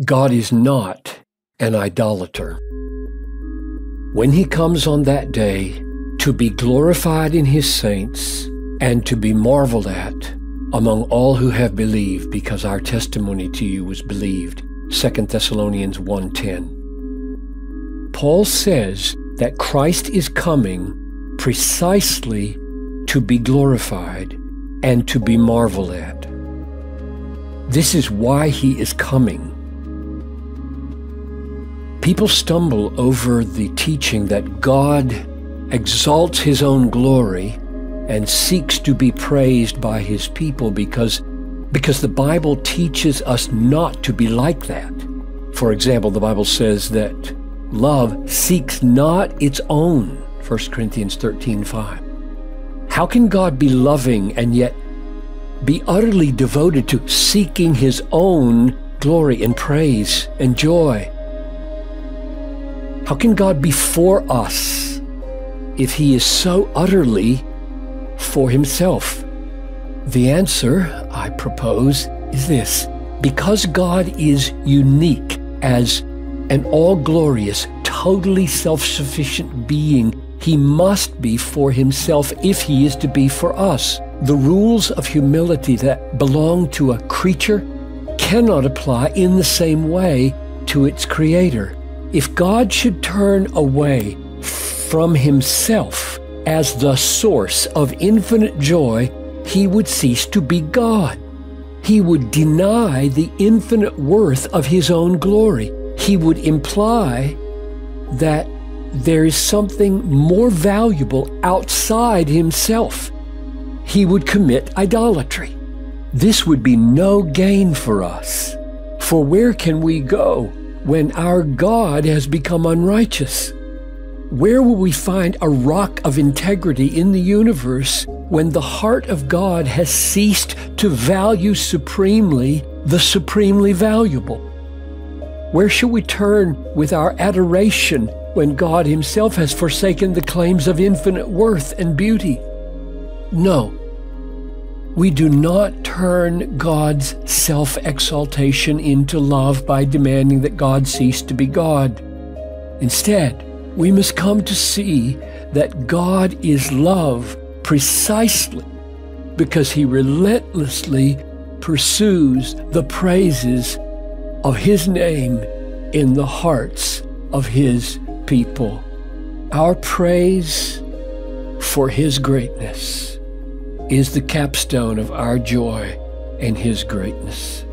God is not an idolater. When he comes on that day to be glorified in his saints and to be marveled at among all who have believed, because our testimony to you was believed, 2 Thessalonians 1:10. Paul says that Christ is coming precisely to be glorified and to be marveled at. This is why he is coming. People stumble over the teaching that God exalts his own glory and seeks to be praised by his people because the Bible teaches us not to be like that. For example, the Bible says that love seeks not its own, 1 Corinthians 13:5. How can God be loving and yet be utterly devoted to seeking his own glory and praise and joy? How can God be for us if he is so utterly for himself? The answer, I propose, is this. Because God is unique as an all-glorious, totally self-sufficient being, he must be for himself if he is to be for us. The rules of humility that belong to a creature cannot apply in the same way to its creator. If God should turn away from himself as the source of infinite joy, he would cease to be God. He would deny the infinite worth of his own glory. He would imply that there is something more valuable outside himself. He would commit idolatry. This would be no gain for us. For where can we go when our God has become unrighteous? Where will we find a rock of integrity in the universe when the heart of God has ceased to value supremely the supremely valuable? Where shall we turn with our adoration when God himself has forsaken the claims of infinite worth and beauty? No, we do not turn God's self-exaltation into love by demanding that God cease to be God. Instead, we must come to see that God is love precisely because he relentlessly pursues the praises of his name in the hearts of his people. Our praise for his greatness is the capstone of our joy in his greatness.